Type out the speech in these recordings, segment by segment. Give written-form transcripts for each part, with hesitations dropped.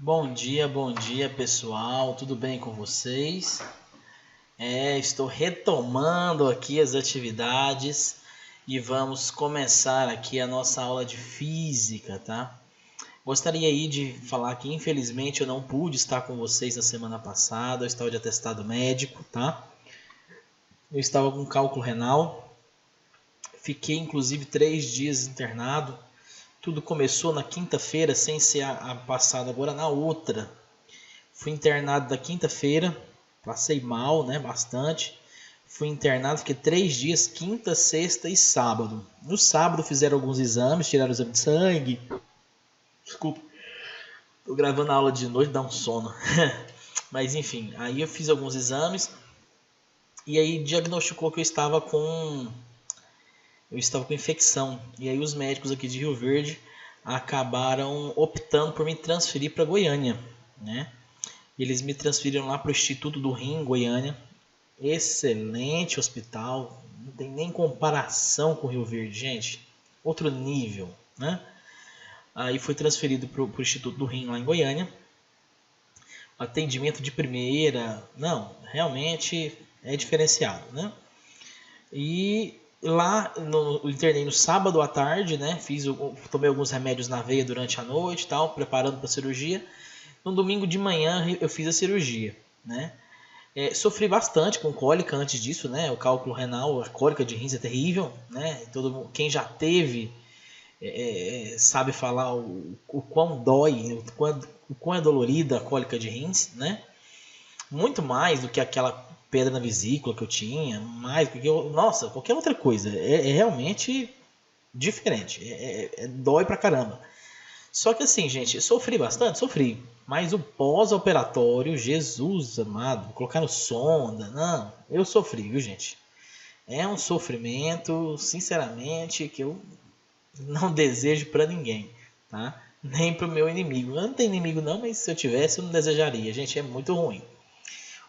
Bom dia pessoal, tudo bem com vocês? Estou retomando aqui as atividades e vamos começar aqui a nossa aula de física, tá? Gostaria aí de falar que infelizmente eu não pude estar com vocês na semana passada, eu estava de atestado médico, tá? Eu estava com cálculo renal, fiquei inclusive 3 dias internado. Tudo começou na quinta-feira, sem ser a passada, agora na outra. Fui internado da quinta-feira, passei mal, né, bastante. Fui internado, fiquei 3 dias, quinta, sexta e sábado. No sábado fizeram alguns exames, tiraram o exame de sangue. Desculpa, tô gravando a aula de noite, dá um sono. Mas enfim, aí eu fiz alguns exames e aí diagnosticou que eu estava com infecção. E aí os médicos aqui de Rio Verde acabaram optando por me transferir para Goiânia, né? Eles me transferiram lá para o Instituto do Rim, Goiânia. Excelente hospital, não tem nem comparação com o Rio Verde, gente. Outro nível, né? Aí fui transferido para o Instituto do Rim, lá em Goiânia. Atendimento de primeira, não, realmente é diferenciado, né? E lá eu internei no sábado à tarde, né? Tomei alguns remédios na veia durante a noite, tal, preparando para a cirurgia. No domingo de manhã eu fiz a cirurgia, né? Sofri bastante com cólica antes disso, né? O cálculo renal, a cólica de rins é terrível, né? Quem já teve sabe falar o quão dói, o quão é dolorida a cólica de rins, né? Muito mais do que aquela pedra na vesícula que eu tinha, mais do que nossa, qualquer outra coisa. É realmente diferente, dói pra caramba. Só que assim, gente, sofri bastante? Sofri. Mas o pós-operatório, Jesus amado, colocaram sonda, não, eu sofri, viu, gente? É um sofrimento, sinceramente, que eu não desejo pra ninguém, tá? Nem pro meu inimigo. Eu não tenho inimigo não, mas se eu tivesse eu não desejaria. Gente, é muito ruim.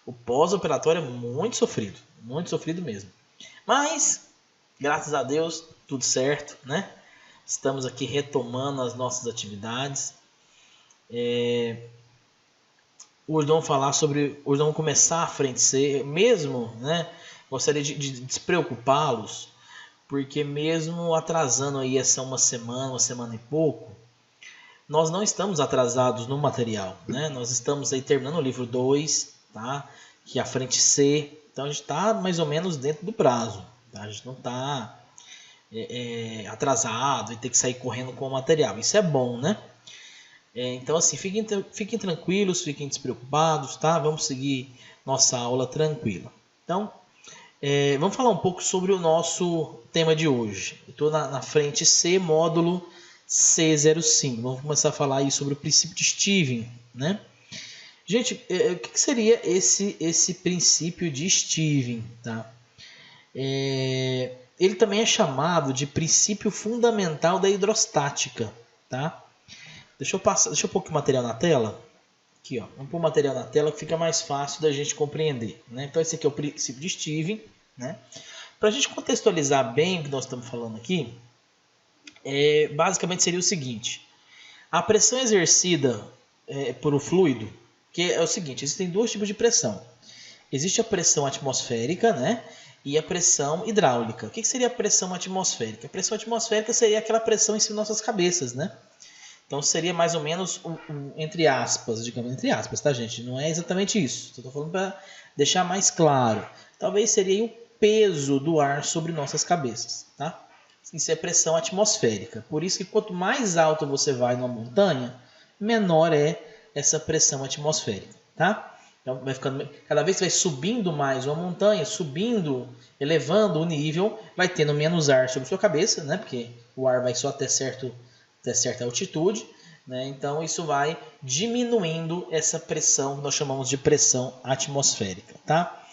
O pós-operatório é muito sofrido mesmo. Mas, graças a Deus, tudo certo, né? Estamos aqui retomando as nossas atividades. Hoje vamos falar sobre. Hoje vamos começar a frente C, mesmo, né? Gostaria de despreocupá-los, porque mesmo atrasando aí essa uma semana e pouco, nós não estamos atrasados no material, né? Nós estamos aí terminando o livro 2, tá? Que é a frente C. Então a gente está mais ou menos dentro do prazo, tá? A gente não está atrasado e ter que sair correndo com o material. Isso é bom, né? Então, assim, fiquem tranquilos, fiquem despreocupados, tá? Vamos seguir nossa aula tranquila. Então, vamos falar um pouco sobre o nosso tema de hoje. Eu estou na frente C, módulo C05. Vamos começar a falar aí sobre o princípio de Stevin, né? Gente, o que seria esse princípio de Stevin, tá? Ele também é chamado de princípio fundamental da hidrostática, tá? Deixa eu pôr aqui o material na tela. Aqui, ó. Vamos pôr o material na tela que fica mais fácil da gente compreender, né? Então esse aqui é o princípio de Stevin, né? Para a gente contextualizar bem o que nós estamos falando aqui, basicamente seria o seguinte: a pressão exercida por o fluido, que é o seguinte, existem dois tipos de pressão. Existe a pressão atmosférica, né? E a pressão hidráulica. O que seria a pressão atmosférica? A pressão atmosférica seria aquela pressão em cima das nossas cabeças, né? Então seria mais ou menos entre aspas, digamos, entre aspas, tá, gente? Não é exatamente isso. Estou falando para deixar mais claro. Talvez seria o peso do ar sobre nossas cabeças, tá? Isso é pressão atmosférica. Por isso que quanto mais alto você vai numa montanha, menor é essa pressão atmosférica, tá? Então vai ficando, cada vez que vai subindo mais uma montanha, subindo, elevando o nível, vai tendo menos ar sobre sua cabeça, né? Porque o ar vai só até certa altitude, né? Então isso vai diminuindo essa pressão que nós chamamos de pressão atmosférica, tá?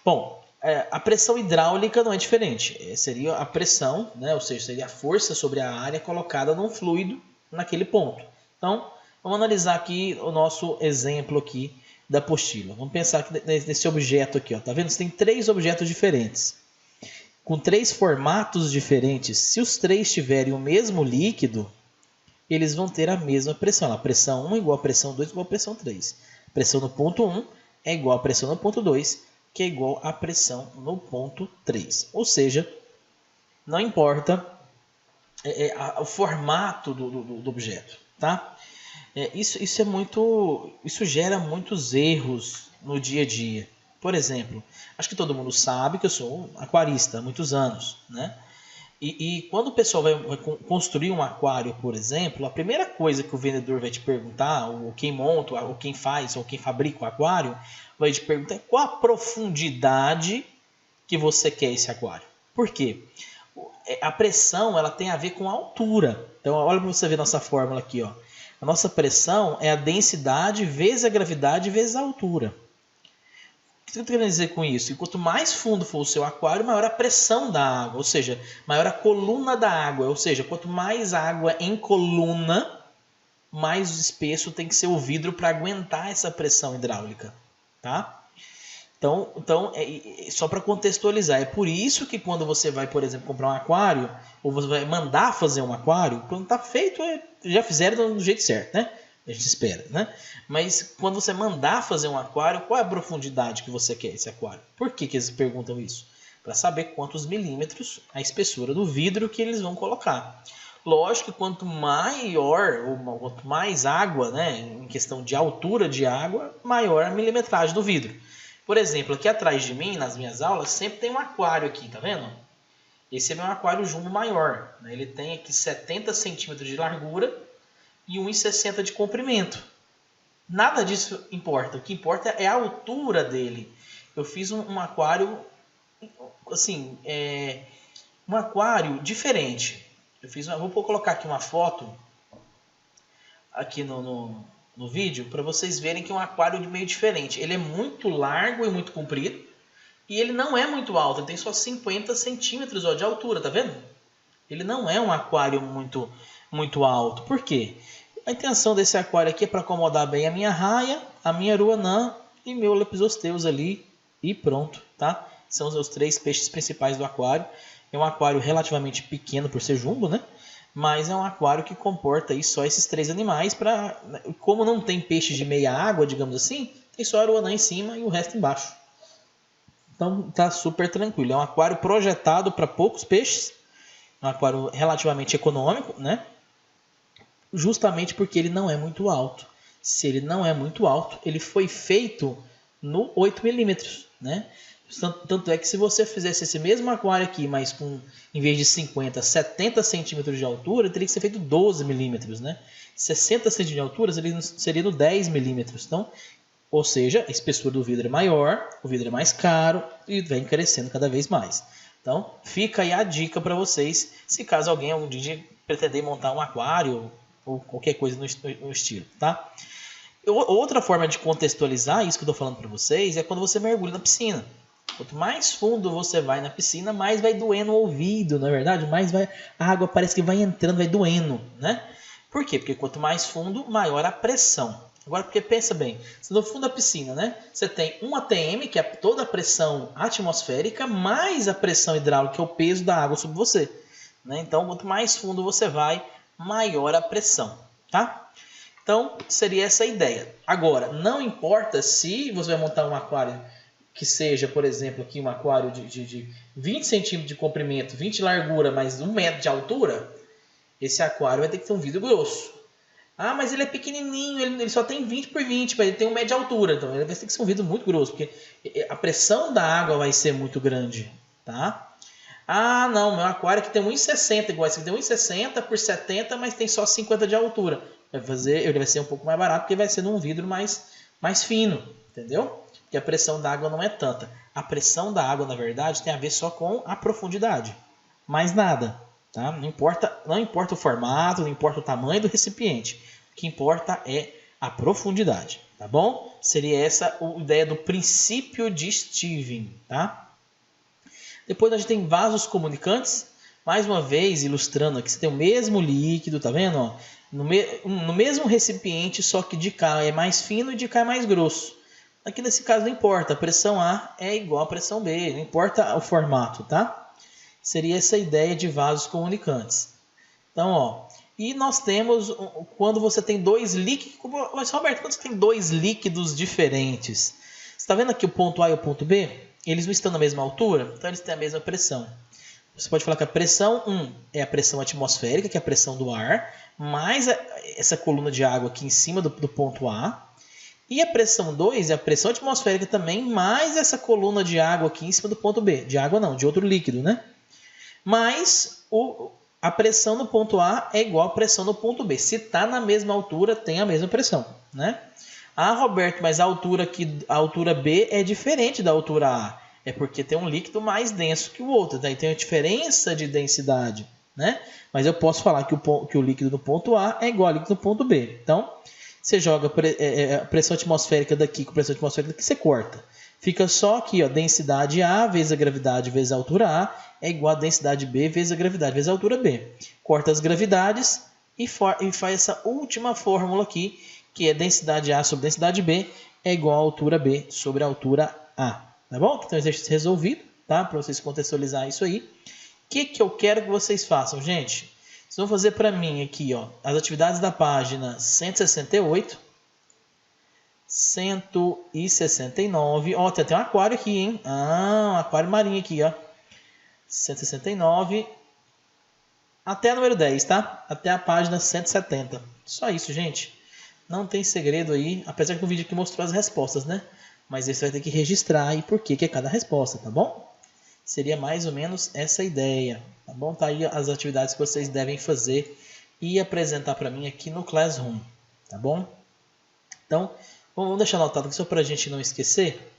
Bom, a pressão hidráulica não é diferente, seria a pressão, né? Ou seja, seria a força sobre a área colocada num fluido naquele ponto. Então, vamos analisar aqui o nosso exemplo aqui da apostila. Vamos pensar aqui nesse objeto aqui, ó. Tá vendo? Você tem 3 objetos diferentes, com 3 formatos diferentes. Se os 3 tiverem o mesmo líquido, eles vão ter a mesma pressão. A pressão 1 é igual a pressão 2 igual a pressão 3. A pressão no ponto 1 é igual a pressão no ponto 2, que é igual a pressão no ponto 3. Ou seja, não importa o formato do objeto, tá? Isso gera muitos erros no dia a dia. Por exemplo, acho que todo mundo sabe que eu sou um aquarista há muitos anos, né? E quando o pessoal vai construir um aquário, por exemplo, a primeira coisa que o vendedor vai te perguntar, ou quem monta, ou quem faz, ou quem fabrica o aquário, vai te perguntar qual a profundidade que você quer esse aquário. Por quê? A pressão ela tem a ver com a altura. Então, olha para você ver nossa fórmula aqui. Ó. A nossa pressão é a densidade vezes a gravidade vezes a altura. O que eu estou querendo dizer com isso? Que quanto mais fundo for o seu aquário, maior a pressão da água, ou seja, maior a coluna da água. Ou seja, quanto mais água em coluna, mais espesso tem que ser o vidro para aguentar essa pressão hidráulica. Tá? Então só para contextualizar, é por isso que quando você vai, por exemplo, comprar um aquário, ou você vai mandar fazer um aquário, quando está feito, já fizeram do jeito certo, né? A gente espera, né? Mas quando você mandar fazer um aquário, qual é a profundidade que você quer esse aquário? Por que eles perguntam isso? Para saber quantos milímetros a espessura do vidro que eles vão colocar. Lógico que quanto maior, ou quanto mais água, né, em questão de altura de água, maior a milimetragem do vidro. Por exemplo, aqui atrás de mim, nas minhas aulas, sempre tem um aquário aqui, tá vendo? Esse é meu aquário jumbo maior. Né? Ele tem aqui 70 centímetros de largura e 1,60 de comprimento. Nada disso importa. O que importa é a altura dele. Eu fiz um aquário, assim, um aquário diferente. Vou colocar aqui uma foto aqui no vídeo para vocês verem que é um aquário meio diferente. Ele é muito largo e muito comprido e ele não é muito alto. Ele tem só 50 centímetros de altura, tá vendo? Ele não é um aquário muito alto. Por quê? A intenção desse aquário aqui é para acomodar bem a minha raia, a minha aruanã e meu lepisosteus ali e pronto, tá? São os 3 peixes principais do aquário. É um aquário relativamente pequeno por ser jumbo, né? Mas é um aquário que comporta aí só esses 3 animais. Como não tem peixes de meia água, digamos assim, tem só a aruanã em cima e o resto embaixo. Então tá super tranquilo. É um aquário projetado para poucos peixes. Um aquário relativamente econômico, né? Justamente porque ele não é muito alto. Se ele não é muito alto, ele foi feito no 8 milímetros, né? Tanto é que se você fizesse esse mesmo aquário aqui, mas em vez de 50, 70 centímetros de altura, teria que ser feito 12 milímetros, né? 60 centímetros de altura seria no 10 milímetros. Então, ou seja, a espessura do vidro é maior, o vidro é mais caro e vem crescendo cada vez mais. Então, fica aí a dica para vocês, se caso alguém algum dia pretender montar um aquário ou qualquer coisa no estilo, tá? Outra forma de contextualizar isso que eu estou falando para vocês é quando você mergulha na piscina. Quanto mais fundo você vai na piscina, mais vai doendo o ouvido, na verdade, mais a água parece que vai entrando, vai doendo, né? Por quê? Porque quanto mais fundo, maior a pressão. Agora, porque pensa bem, se no fundo da piscina, né, você tem 1 atm, que é toda a pressão atmosférica, mais a pressão hidráulica, que é o peso da água sobre você. Né? Então, quanto mais fundo você vai, maior a pressão, tá? Então, seria essa a ideia. Agora, não importa se você vai montar um aquário que seja, por exemplo, aqui um aquário de 20 centímetros de comprimento, 20 de largura, mais 1 metro de altura, esse aquário vai ter que ter um vidro grosso. Ah, mas ele é pequenininho, ele só tem 20 por 20, mas ele tem 1 metro de altura, então ele vai ter que ser um vidro muito grosso, porque a pressão da água vai ser muito grande, tá? Ah, não, meu aquário aqui tem 1,60, igual esse aqui tem 1,60 por 70, mas tem só 50 de altura. Ele vai ser um pouco mais barato, porque vai ser num vidro mais fino, entendeu? Porque a pressão da água não é tanta. A pressão da água, na verdade, tem a ver só com a profundidade. Mais nada. Tá? Não importa o formato, não importa o tamanho do recipiente. O que importa é a profundidade. Tá bom? Seria essa a ideia do princípio de Stevin. Tá? Depois a gente tem vasos comunicantes. Mais uma vez, ilustrando aqui, você tem o mesmo líquido, tá vendo? Ó? No mesmo recipiente, só que de cá é mais fino e de cá é mais grosso. Aqui nesse caso não importa, a pressão A é igual à pressão B, não importa o formato, tá? Seria essa ideia de vasos comunicantes. Então, ó, E nós temos quando você tem dois líquidos. Mas, Roberto, quando você tem dois líquidos diferentes, você está vendo aqui o ponto A e o ponto B? Eles não estão na mesma altura, então eles têm a mesma pressão. Você pode falar que a pressão 1 é a pressão atmosférica, que é a pressão do ar, mais essa coluna de água aqui em cima do ponto A. E a pressão 2 é a pressão atmosférica também, mais essa coluna de água aqui em cima do ponto B. De água não, de outro líquido, né? Mas a pressão no ponto A é igual à pressão no ponto B. Se está na mesma altura, tem a mesma pressão, né? Ah, Roberto, mas a altura aqui, a altura B é diferente da altura A. É porque tem um líquido mais denso que o outro, daí tem a diferença de densidade, né? Mas eu posso falar que o líquido no ponto A é igual ao líquido no ponto B. Então, você joga a pressão atmosférica daqui com a pressão atmosférica daqui, você corta. Fica só aqui, ó, densidade A vezes a gravidade vezes a altura A é igual a densidade B vezes a gravidade vezes a altura B. Corta as gravidades e faz essa última fórmula aqui, que é densidade A sobre densidade B é igual a altura B sobre a altura A. Tá bom? Então, exercício resolvido, tá? Para vocês contextualizar isso aí. O que eu quero que vocês façam, gente? Vocês vão fazer para mim aqui, ó, as atividades da página 168, 169. Ó, tem até um aquário aqui, hein? Ah, um aquário marinho aqui, ó. 169 até a número 10, tá? Até a página 170. Só isso, gente. Não tem segredo aí, apesar que o vídeo aqui mostrou as respostas, né? Mas você vai ter que registrar aí por que é cada resposta, tá bom? Seria mais ou menos essa ideia, tá bom? Tá aí as atividades que vocês devem fazer e apresentar para mim aqui no Classroom, tá bom? Então, vamos deixar anotado aqui só para a gente não esquecer.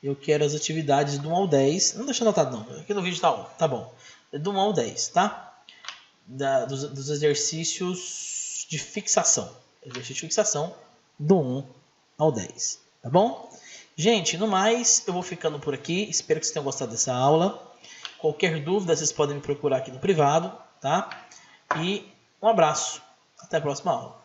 Eu quero as atividades do 1 ao 10. Não deixa anotado não, aqui no vídeo tá 1, tá bom. Do 1 ao 10, tá? Dos exercícios de fixação. Exercício de fixação do 1 ao 10, tá bom? Gente, no mais, eu vou ficando por aqui. Espero que vocês tenham gostado dessa aula. Qualquer dúvida, vocês podem me procurar aqui no privado, tá? E um abraço. Até a próxima aula.